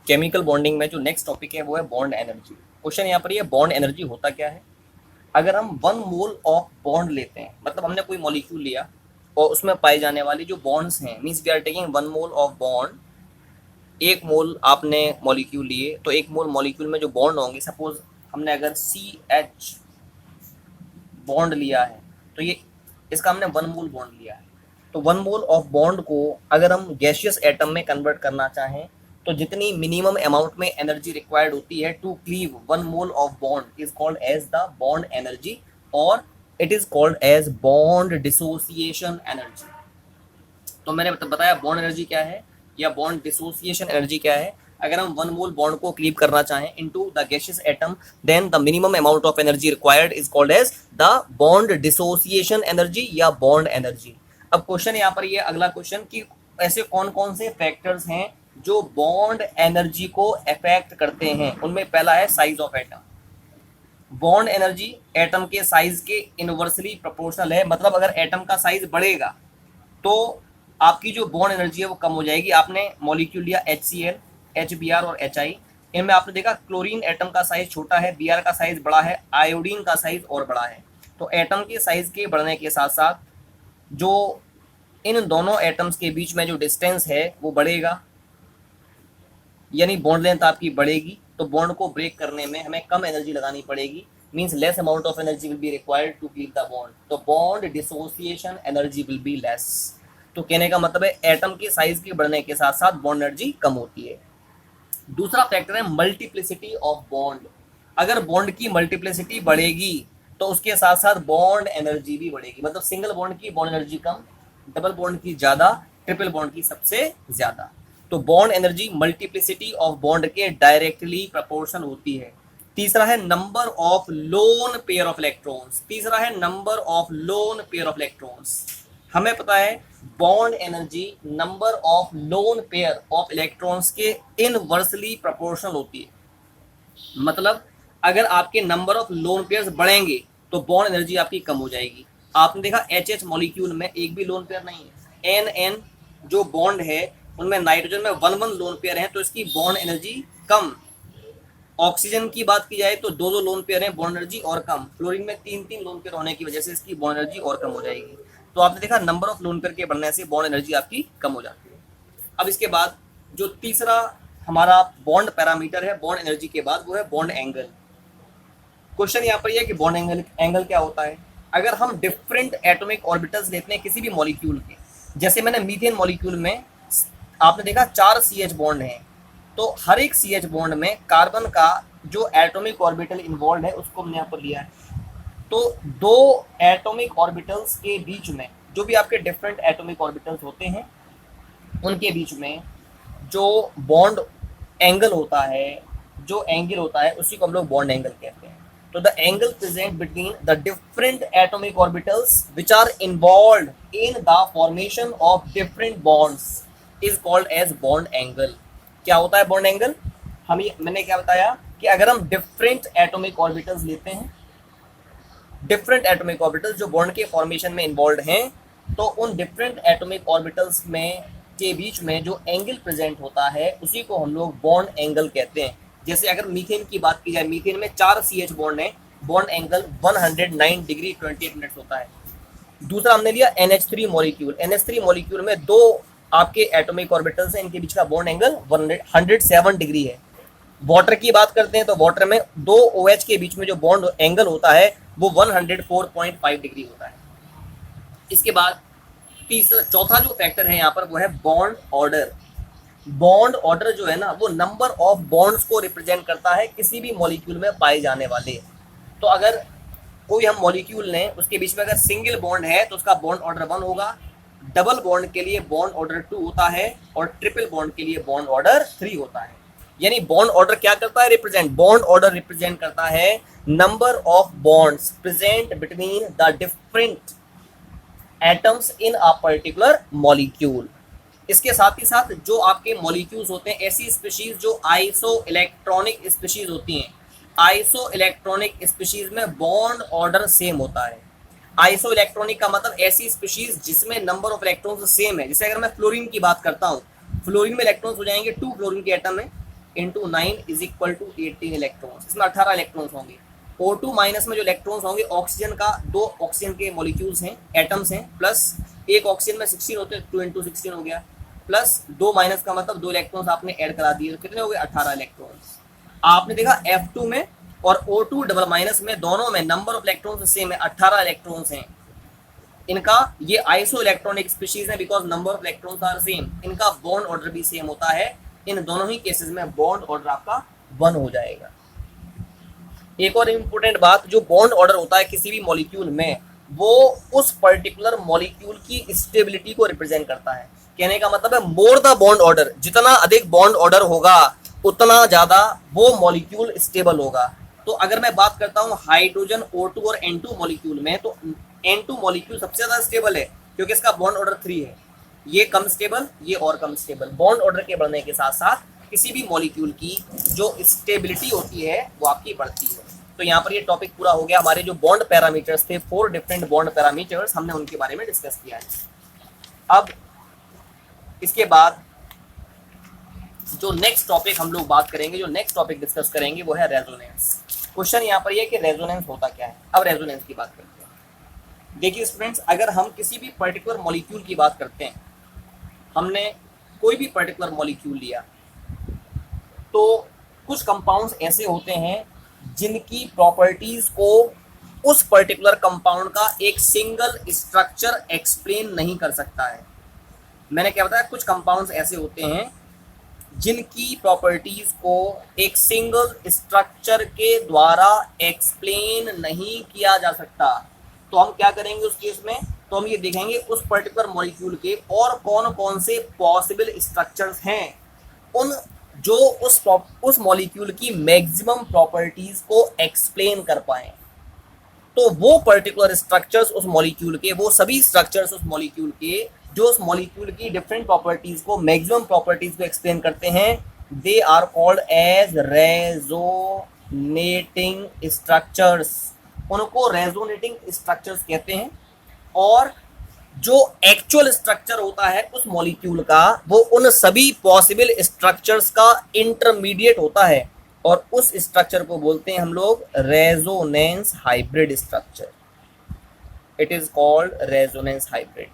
Chemical bonding में जो next topic है वो है बॉन्ड एनर्जी। क्वेश्चन यहाँ पर ये बॉन्ड एनर्जी होता क्या है। अगर हम 1 मोल ऑफ बॉन्ड लेते हैं, मतलब हमने कोई मॉलिक्यूल लिया और उसमें पाए जाने वाली जो बॉन्ड्स हैं, means we are taking 1 mole of bond. 1 mole आपने मॉलिक्यूल लिए तो 1 मोल मॉलिक्यूल में जो बॉन्ड होंगे, सपोज हमने अगर CH बॉन्ड लिया है तो ये इसका हमने 1 मोल बॉन्ड लिया है। तो 1 मोल ऑफ बॉन्ड को अगर हम गैसियस एटम में कन्वर्ट करना चाहें तो जितनी मिनिमम अमाउंट में एनर्जी रिक्वायर्ड होती है to cleave 1 mole of bond is called as the bond energy, और it is called as bond dissociation energy. तो मैंने बताया बॉन्ड एनर्जी क्या है या बॉन्ड डिसोसिएशन एनर्जी क्या है। अगर हम 1 मोल बॉन्ड को क्लीव करना चाहें into the gaseous atom, then the minimum amount of energy required is called as the bond dissociation energy या बॉन्ड एनर्जी। अब क्वेश्चन यहाँ पर ये अगला क्वेश्चन कि ऐसे कौन कौन से फैक्टर्स हैं जो बॉन्ड एनर्जी को अफेक्ट करते हैं। उनमें पहला है size of atom. Bond energy atom के साइज के इनवर्सली प्रोपोर्शनल है, मतलब अगर एटम का साइज बढ़ेगा तो आपकी जो बॉन्ड एनर्जी है वो कम हो जाएगी। आपने मॉलिक्यूल लिया HCl, HBr और HI। इनमें आपने देखा क्लोरीन एटम का साइज छोटा है, Br का साइज बड़ा है, आयोडीन का साइज और बड़ा है। तो एटम के साइज के बढ़ने के साथ साथ जो इन दोनों एटम्स के बीच में जो डिस्टेंस है वो बढ़ेगा, यानी बॉन्ड लेंथ आपकी बढ़ेगी। तो बॉन्ड को ब्रेक करने में हमें कम एनर्जी लगानी पड़ेगी, means less amount of energy will be required to keep the bond. तो bond dissociation energy will be less. तो कहने का मतलब है एटम के साइज के बढ़ने के साथ साथ बॉन्ड एनर्जी कम होती है। दूसरा फैक्टर है मल्टीप्लिसिटी ऑफ बॉन्ड। अगर बॉन्ड की मल्टीप्लिसिटी बढ़ेगी तो उसके साथ साथ बॉन्ड एनर्जी भी बढ़ेगी, मतलब सिंगल बॉन्ड की बॉन्ड एनर्जी कम, डबल बॉन्ड की ज्यादा, ट्रिपल बॉन्ड की सबसे ज्यादा। तो bond energy multiplicity of bond के डायरेक्टली प्रोपोर्शनल होती है। तीसरा है number of lone pair of electrons. तीसरा है number of lone pair of electrons. हमें पता है bond energy number of lone pair of electrons के इनवर्सली प्रोपोर्शनल होती है। मतलब अगर आपके नंबर ऑफ लोन पेयर्स बढ़ेंगे तो बॉन्ड एनर्जी आपकी कम हो जाएगी। आपने देखा HH मॉलिक्यूल में एक भी लोन पेयर नहीं है। NN जो बॉन्ड है उनमें नाइट्रोजन में 1 लोन पेयर है, तो इसकी बॉन्ड एनर्जी कम। ऑक्सीजन की बात की जाए तो 2 लोन पेयर है, बॉन्ड एनर्जी और कम। फ्लोरीन में 3 लोन पेयर होने की वजह से इसकी बॉन्ड एनर्जी और कम हो जाएगी। तो आपने देखा नंबर ऑफ लोन पेयर के बढ़ने से बॉन्ड एनर्जी आपकी कम हो जाती है। अब इसके बाद जो तीसरा हमारा बॉन्ड पैरामीटर है बॉन्ड एनर्जी के बाद, वो है बॉन्ड एंगल। क्वेश्चन यहाँ पर यह कि बॉन्ड एंगल क्या होता है। अगर हम डिफरेंट एटॉमिक ऑर्बिटल्स लेते हैं किसी भी मॉलिक्यूल के, जैसे मैंने मीथेन मॉलिक्यूल में आपने देखा 4 CH बॉन्ड हैं, तो हर एक CH बॉन्ड में कार्बन का जो एटॉमिक ऑर्बिटल इन्वॉल्व है उसको हमने यहाँ पर लिया है। तो 2 एटॉमिक ऑर्बिटल्स के बीच में जो भी आपके डिफरेंट एटॉमिक ऑर्बिटल्स होते हैं उनके बीच में जो बॉन्ड एंगल होता है, जो एंगल होता है उसी को हम लोग बॉन्ड एंगल कहते हैं। तो the angle present between the different atomic orbitals which are involved in the formation of different bonds is called as bond angle. क्या होता है बॉन्ड एंगल? मैंने क्या बताया कि अगर हम डिफरेंट एटॉमिक ऑर्बिटल्स लेते हैं, डिफरेंट एटॉमिक ऑर्बिटल्स जो बॉन्ड के फॉर्मेशन में इन्वॉल्व हैं, तो उन डिफरेंट एटॉमिक ऑर्बिटल्स में के बीच में जो एंगल प्रेजेंट होता है उसी को हम लोग बॉन्ड एंगल कहते हैं। जैसे अगर मीथेन की बात की जाए, मीथेन में 4 CH बॉन्ड है, बॉन्ड एंगल 109 डिग्री 28 मिनट्स होता है। दूसरा हमने लिया NH3 मॉलिक्यूल। NH3 मॉलिक्यूल में 2 आपके एटॉमिक ऑर्बिटल्स हैं, इनके बीच का बॉन्ड एंगल 107 डिग्री है। वाटर की बात करते हैं तो वाटर में 2 OH के बीच में जो बॉन्ड एंगल होता है वो 104.5 डिग्री होता है। इसके बाद चौथा जो फैक्टर है यहाँ पर वो है बॉन्ड ऑर्डर। बॉन्ड ऑर्डर जो है ना वो नंबर ऑफ बॉन्ड्स को रिप्रेजेंट करता है किसी भी मॉलिक्यूल में पाए जाने वाले। तो अगर कोई हम मॉलिक्यूल लें उसके बीच में अगर सिंगल बॉन्ड है तो उसका बॉन्ड ऑर्डर 1 होगा, डबल बॉन्ड के लिए बॉन्ड ऑर्डर 2 होता है और ट्रिपल बॉन्ड के लिए बॉन्ड ऑर्डर 3 होता है। यानी बॉन्ड ऑर्डर क्या करता है? रिप्रेजेंट, बॉन्ड ऑर्डर रिप्रेजेंट करता है number of bonds present between the different atoms in a particular molecule. इसके साथ ही साथ जो आपके मॉलिक्यूल्स होते हैं, ऐसी स्पीशीज जो आइसो इलेक्ट्रॉनिक स्पीशीज होती हैं, आइसो इलेक्ट्रॉनिक स्पीशीज में बॉन्ड ऑर्डर सेम होता है। आइसो इलेक्ट्रॉनिक का मतलब ऐसी स्पीशीज जिसमें नंबर ऑफ इलेक्ट्रॉन्स सेम है। जैसे अगर मैं फ्लोरीन की बात करता हूँ, फ्लोरीन में इलेक्ट्रॉन्स हो जाएंगे 2 फ्लोरीन के एटम में, into 9 is equal to 18 electrons, इसमें 18 इलेक्ट्रॉन्स होंगे। O2 माइनस में जो इलेक्ट्रॉन्स होंगे ऑक्सीजन का, दो ऑक्सीजन के मॉलिक्यूल्स हैं, एटम्स हैं, प्लस एक ऑक्सीजन में 16 होते हैं, 2 इंटू 16 हो गया, प्लस दो माइनस का मतलब दो इलेक्ट्रॉन्स आपने ऐड करा दिए, तो कितने हो गए 18 इलेक्ट्रॉन्स। आपने देखा F2 में और O2 डबल माइनस में दोनों में नंबर ऑफ इलेक्ट्रॉन्स सेम है, 18 इलेक्ट्रॉन्स हैं। इनका ये आइसो इलेक्ट्रॉनिक स्पीशीज है because number of electrons are same, इनका बॉन्ड ऑर्डर भी सेम होता है। इन दोनों ही केसेस में बॉन्ड ऑर्डर आपका 1 हो जाएगा। एक और इम्पोर्टेंट बात, जो बॉन्ड ऑर्डर होता है किसी भी मॉलिक्यूल में, वो उस पर्टिकुलर मॉलिक्यूल की स्टेबिलिटी को रिप्रेजेंट करता है। कहने का मतलब है मोर द बॉन्ड ऑर्डर, जितना अधिक बॉन्ड ऑर्डर होगा उतना ज्यादा वो मॉलिक्यूल स्टेबल होगा। तो अगर मैं बात करता हूँ हाइड्रोजन O2 और N2 मॉलिक्यूल में, तो N2 मॉलिक्यूल सबसे ज्यादा स्टेबल है क्योंकि इसका बॉन्ड ऑर्डर 3 है। ये कम स्टेबल, ये और कम स्टेबल। बॉन्ड ऑर्डर के बढ़ने के साथ साथ किसी भी मॉलिक्यूल की जो स्टेबिलिटी होती है वो आपकी बढ़ती है। तो यहाँ पर ये टॉपिक पूरा हो गया। हमारे जो बॉन्ड पैरामीटर्स थे, 4 डिफरेंट बॉन्ड पैरामीटर्स, हमने उनके बारे में डिस्कस किया है। अब इसके बाद जो नेक्स्ट टॉपिक हम लोग बात करेंगे, जो नेक्स्ट टॉपिक डिस्कस करेंगे वो है रेजोनेंस। क्वेश्चन यहाँ पर ये कि रेजोनेंस होता क्या है। अब रेजोनेंस की बात करते हैं। देखिए स्टूडेंट्स, अगर हम किसी भी पर्टिकुलर मॉलिक्यूल की बात करते हैं, हमने कोई भी पर्टिकुलर मॉलिक्यूल लिया, तो कुछ कंपाउंड्स ऐसे होते हैं जिनकी प्रॉपर्टीज को उस पर्टिकुलर कंपाउंड का एक सिंगल स्ट्रक्चर एक्सप्लेन नहीं कर सकता है। मैंने क्या बताया, कुछ कंपाउंड्स ऐसे होते हैं जिनकी प्रॉपर्टीज को एक सिंगल स्ट्रक्चर के द्वारा एक्सप्लेन नहीं किया जा सकता। तो हम क्या करेंगे उस केस में, तो हम ये देखेंगे उस पर्टिकुलर मॉलिक्यूल के और कौन कौन से पॉसिबल स्ट्रक्चर्स हैं, उन जो उस मॉलिक्यूल की मैक्सिमम प्रॉपर्टीज को एक्सप्लेन कर पाए। तो वो पर्टिकुलर स्ट्रक्चर्स उस मॉलिक्यूल के, वो सभी स्ट्रक्चर्स उस मॉलिक्यूल के जो उस मॉलिक्यूल की डिफरेंट प्रॉपर्टीज को, मैक्सिमम प्रॉपर्टीज को एक्सप्लेन करते हैं, they are called as resonating structures. उनको रेजोनेटिंग स्ट्रक्चर्स कहते हैं। और जो एक्चुअल स्ट्रक्चर होता है उस मॉलिक्यूल का, वो उन सभी पॉसिबल स्ट्रक्चर्स का इंटरमीडिएट होता है, और उस स्ट्रक्चर को बोलते हैं हम लोग resonance hybrid structure. It is called resonance hybrid.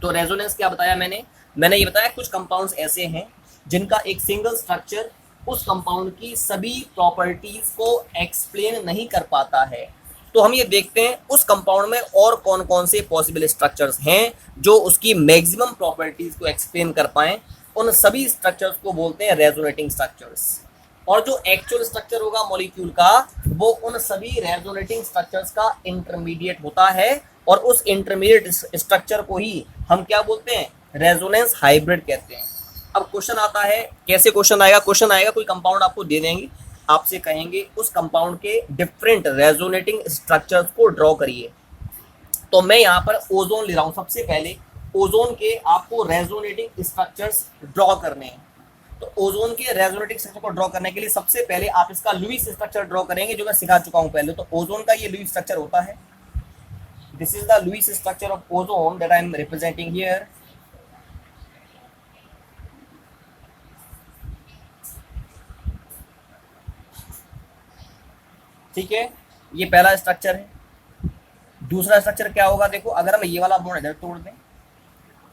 तो रेजोनेंस क्या बताया मैंने ये बताया कुछ कंपाउंड्स ऐसे हैं जिनका एक सिंगल स्ट्रक्चर उस कंपाउंड की सभी प्रॉपर्टीज को एक्सप्लेन नहीं कर पाता है। तो हम ये देखते हैं उस कंपाउंड में और कौन कौन से पॉसिबल स्ट्रक्चर्स हैं जो उसकी मैक्सिमम प्रॉपर्टीज को एक्सप्लेन कर पाएं। उन सभी स्ट्रक्चर्स को बोलते हैं रेजोनेटिंग स्ट्रक्चर्स। और जो एक्चुअल स्ट्रक्चर होगा मॉलिक्यूल का, वो उन सभी रेजोनेटिंग स्ट्रक्चर्स का इंटरमीडिएट होता है, और उस इंटरमीडिएट स्ट्रक्चर को ही हम क्या बोलते हैं, रेजोनेंस हाइब्रिड कहते हैं। अब क्वेश्चन आता है, कैसे क्वेश्चन आएगा, क्वेश्चन आएगा कोई कंपाउंड आपको दे देंगे, आपसे कहेंगे उस कंपाउंड के डिफरेंट रेजोनेटिंग स्ट्रक्चर्स को ड्रॉ करिए। तो मैं यहाँ पर ओजोन ले रहा हूँ। सबसे पहले ओजोन के आपको रेजोनेटिंग स्ट्रक्चर्स ड्रॉ करने हैं। तो ओजोन के रेजोनेटिंग स्ट्रक्चर को ड्रॉ करने के लिए सबसे पहले आप इसका लुईस स्ट्रक्चर ड्रॉ करेंगे, जो मैं सिखा चुका हूँ पहले। तो ओजोन का ये लुईस स्ट्रक्चर होता है। This is the Lewis structure of ozone that I am representing here. ठीक है, ये पहला स्ट्रक्चर है। दूसरा स्ट्रक्चर क्या होगा, देखो अगर हम ये वाला बॉन्ड इधर तोड़ दें,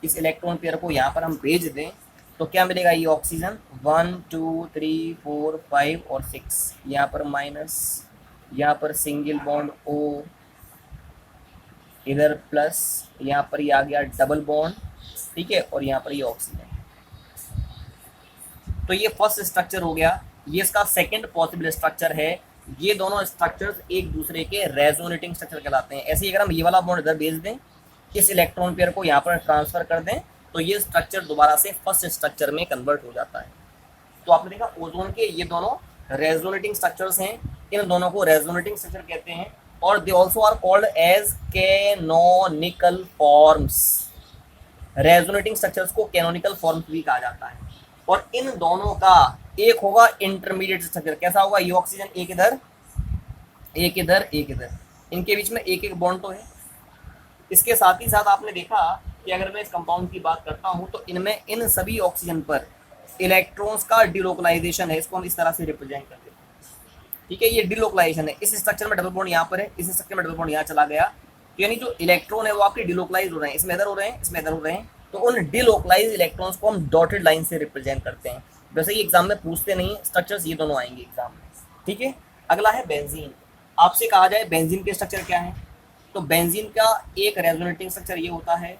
इस इलेक्ट्रॉन पेयर को यहाँ पर हम भेज दें, तो क्या मिलेगा, ये ऑक्सीजन 1 2 3 4 5 और 6, यहाँ पर माइनस, यहाँ पर सिंगल बॉन्ड O, इधर प्लस, यहाँ पर ये आ गया डबल बॉन्ड, ठीक है, और यहाँ पर ये ऑक्सीजन। तो ये फर्स्ट स्ट्रक्चर हो गया। ये इसका सेकंड पॉसिबल स्ट्रक्चर है। ये दोनों स्ट्रक्चर्स एक दूसरे के रेजोनेटिंग स्ट्रक्चर कहलाते हैं। ऐसे ही अगर हम ये वाला बॉन्ड इधर भेज दें, इस इलेक्ट्रॉन पेयर को यहाँ पर ट्रांसफर कर दें, तो ये स्ट्रक्चर दोबारा से फर्स्ट स्ट्रक्चर में कन्वर्ट हो जाता है। तो आपने देखा ओजोन के ये दोनों रेजोनेटिंग स्ट्रक्चर्स हैं, इन दोनों को रेजोनेटिंग स्ट्रक्चर कहते हैं। और they also are called as canonical forms. Resonating structures को कैनोनिकल फॉर्म्स भी कहा जाता है। और इन दोनों का एक होगा इंटरमीडिएट स्ट्रक्चर। कैसा होगा, ये ऑक्सीजन एक इधर एक इधर एक इधर, इनके बीच में एक एक बॉन्ड तो है। इसके साथ ही साथ आपने देखा कि अगर मैं इस कंपाउंड की बात करता हूं, तो इनमें इन सभी ऑक्सीजन पर इलेक्ट्रॉन्स का डिलोकलाइजेशन है, इसको हम इस तरह से रिप्रेजेंट कर देते हैं। ठीक है, ये डिलोकलाइजेशन है, इस स्ट्रक्चर में डबल बॉन्ड यहाँ पर है, इस स्ट्रक्चर में डबल बॉन्ड यहाँ चला गया, तो यानी जो इलेक्ट्रॉन है वो आपके डिलोकलाइज हो रहे हैं, इसमें इधर हो रहे हैं, इसमें इधर हो रहे हैं, तो उन डिलोकलाइज इलेक्ट्रॉन्स को हम डॉटेड लाइन से रिप्रेजेंट करते हैं। वैसे ही एग्जाम में पूछते नहीं, स्ट्रक्चर्स ये दोनों आएंगे एग्जाम में। ठीक है, अगला है बेंजीन। आपसे कहा जाए बेंजीन के स्ट्रक्चर क्या है, तो बेंजीन का एक रेजोनेटिंग स्ट्रक्चर ये होता है,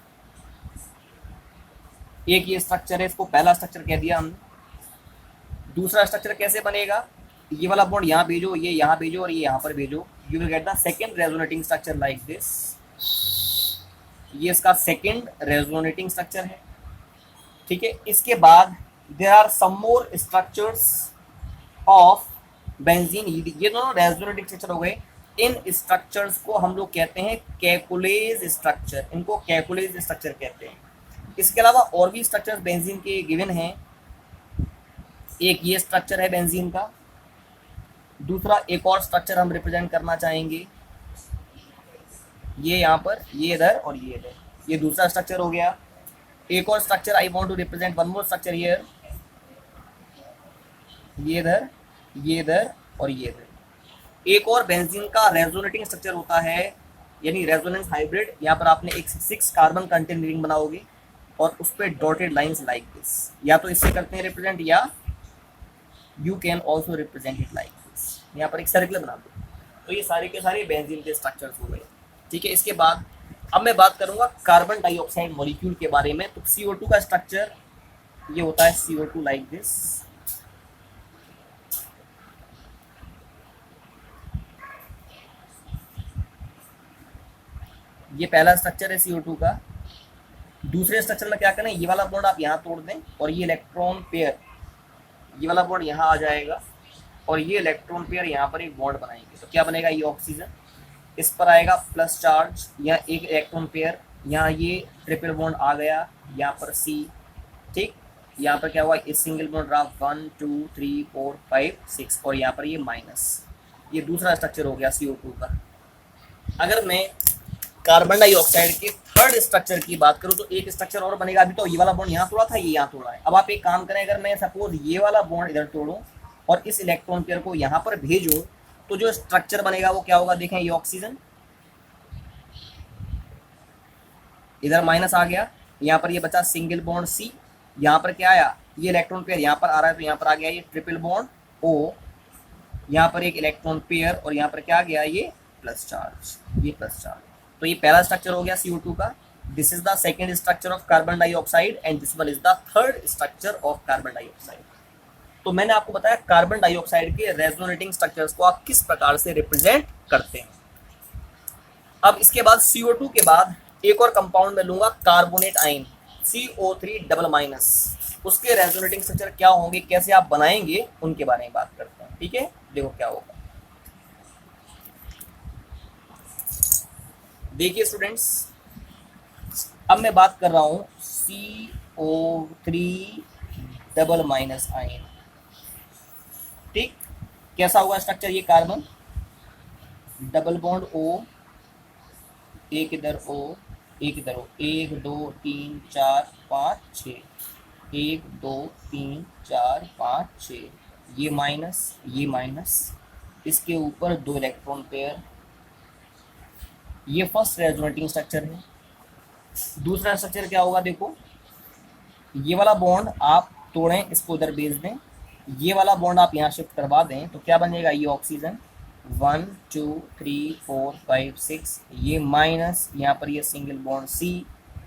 एक ये स्ट्रक्चर है, इसको पहला स्ट्रक्चर कह दिया हमने। दूसरा स्ट्रक्चर कैसे बनेगा, ये वाला बॉन्ड यहाँ भेजो, ये यहाँ भेजो और ये यहाँ पर भेजो, you will get the second resonating structure like this. ये इसका सेकंड रेजोनेटिंग स्ट्रक्चर है। ठीक है, इसके बाद there are some more structures of benzene, ये दोनों रेजोनेटिंग स्ट्रक्चर हो गए। इन स्ट्रक्चर्स को हम लोग कहते हैं कैकुलेज स्ट्रक्चर, इनको कैकुलेज स्ट्रक्चर कहते हैं। इसके अलावा और भी स्ट्रक्चर्स बेंजीन के गिवन हैं, एक ये स्ट्रक्चर है बेंजीन का, दूसरा एक और स्ट्रक्चर हम रिप्रेजेंट करना चाहेंगे, ये यहाँ पर, ये इधर और ये इधर, ये दूसरा स्ट्रक्चर हो गया। एक और structure I want to represent one more structure here, ये इधर, ये इधर और ये इधर। एक और बेंजीन का रेजोनेटिंग स्ट्रक्चर होता है, यानी रेजोनेंस हाइब्रिड। यहाँ पर आपने एक 6 कार्बन कंटेंट रिंग बनाओगे और उस पर डॉटेड लाइंस लाइक दिस, या तो इससे करते हैं रिप्रेजेंट, या you can also represent it like this, यहाँ पर एक सर्कल बना दो। तो ये सारे के सारे बेंजीन के स्ट्रक्चर्स हो गए। ठीक है, इसके बाद अब मैं बात करूंगा कार्बन डाइऑक्साइड मॉलिक्यूल के बारे में। तो CO2 का स्ट्रक्चर ये होता है CO2 लाइक दिस, ये पहला स्ट्रक्चर है CO2 का। दूसरे स्ट्रक्चर में क्या करें, ये वाला बॉन्ड आप यहाँ तोड़ दें और ये इलेक्ट्रॉन पेयर, ये वाला बॉन्ड यहाँ आ जाएगा और ये इलेक्ट्रॉन पेयर यहाँ पर एक बॉन्ड बनाएंगे, तो क्या बनेगा, ये ऑक्सीजन, इस पर आएगा प्लस चार्ज, यहाँ एक इलेक्ट्रॉन पेयर, यहाँ ये ट्रिपल बॉन्ड आ गया, यहाँ पर C। ठीक, यहाँ पर क्या हुआ, इस सिंगल बॉन्ड रहा 1 2 3 4 5 6 और यहाँ पर ये माइनस, ये दूसरा स्ट्रक्चर हो गया CO2 का। अगर मैं कार्बन डाइऑक्साइड के थर्ड स्ट्रक्चर की बात करूँ तो एक स्ट्रक्चर और बनेगा। अभी तो ये वाला बॉन्ड यहाँ तोड़ा था, ये यहाँ तोड़ा है। अब आप एक काम करें, अगर मैं सपोज ये वाला बॉन्ड इधर तोड़ूं और इस इलेक्ट्रॉन पेयर को यहाँ पर भेजूं, तो जो स्ट्रक्चर बनेगा वो क्या होगा, देखें, ये ऑक्सीजन, इधर माइनस आ गया, यहाँ पर ये बचा सिंगल बॉन्ड C, यहाँ पर क्या आया, ये इलेक्ट्रॉन पेयर यहाँ पर आ रहा है, तो यहाँ पर आ गया ये ट्रिपल बॉन्ड O, यहाँ पर एक इलेक्ट्रॉन पेयर और यहाँ पर क्या आ गया, ये प्लस चार्ज, ये प्लस चार्ज। तो ये पहला स्ट्रक्चर हो गया CO2 का। This is the second structure of carbon dioxide and this one is the third structure of carbon dioxide. तो मैंने आपको बताया कार्बन डाइऑक्साइड के रेजोनेटिंग स्ट्रक्चर्स को आप किस प्रकार से रिप्रेजेंट करते हैं। अब इसके बाद CO2 के बाद एक और कंपाउंड में लूंगा, carbonate ion, CO3 double minus. उसके रेजोनेटिंग स्ट्रक्चर क्या होंगे, कैसे आप बनाएंगे, उनके बारे में बात करते हैं। ठीक है, देखो क्या होगा। देखिए स्टूडेंट्स, अब मैं बात कर रहा हूं CO3 डबल माइनस आयन। ठीक, कैसा होगा स्ट्रक्चर, ये कार्बन, डबल बॉन्ड O, एक इधर O, एक इधर O, 1 2 3 4 5 6, 1 2 3 4 5 6, ये माइनस, इसके ऊपर 2 इलेक्ट्रॉन पेयर, ये फर्स्ट रेजोनेटिंग स्ट्रक्चर है। दूसरा स्ट्रक्चर क्या होगा, देखो, ये वाला बॉन्ड आप तोड़ें, इसको उधर भेज दें, ये वाला बॉन्ड आप यहाँ शिफ्ट करवा दें, तो क्या बनेगा, ये ऑक्सीजन, 1 2 3 4 5 6, ये माइनस, यहाँ पर ये सिंगल बॉन्ड C,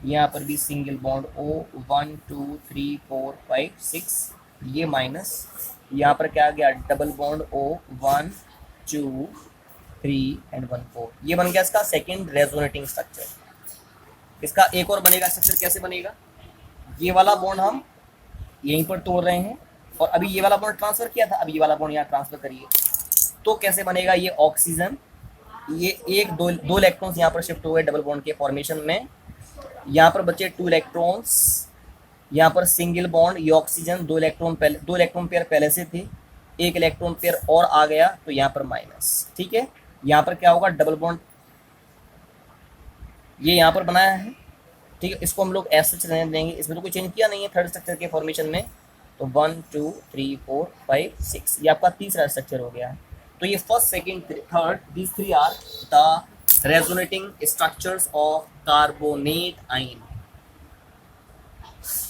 यहाँ पर भी सिंगल बॉन्ड O, 1 2 3 4 5 6, ये माइनस, यहाँ पर क्या आ गया, डबल बॉन्ड O, 1 2 3 एंड 1 4, ये बन गया इसका सेकेंड रेजोनेटिंग स्ट्रक्चर। इसका एक और बनेगा स्ट्रक्चर, कैसे बनेगा, ये वाला बॉन्ड हम यहीं पर तोड़ रहे हैं और अभी ये वाला बॉन्ड ट्रांसफर किया था, अभी ये वाला बॉन्ड यहाँ ट्रांसफर करिए, तो कैसे बनेगा, ये ऑक्सीजन, ये एक दो इलेक्ट्रॉन्स यहाँ पर शिफ्ट हुए डबल बॉन्ड के फॉर्मेशन में, यहाँ पर बचे 2 इलेक्ट्रॉन्स, यहाँ पर सिंगल बॉन्ड, ये ऑक्सीजन, 2 इलेक्ट्रॉन पेयर पहले से थे, एक इलेक्ट्रॉन पेयर और आ गया, तो यहाँ पर माइनस। ठीक है, यहाँ पर क्या होगा, डबल बॉन्ड ये यहाँ पर बनाया है। ठीक है, इसको हम लोग ऐसे रहने देंगे, इसमें तो कोई चेंज किया नहीं है थर्ड स्ट्रक्चर के फॉर्मेशन में। तो 1 2 3 4 5 6, ये आपका तीसरा स्ट्रक्चर हो गया है। तो ये first second third, these three are the resonating structures of carbonate ion.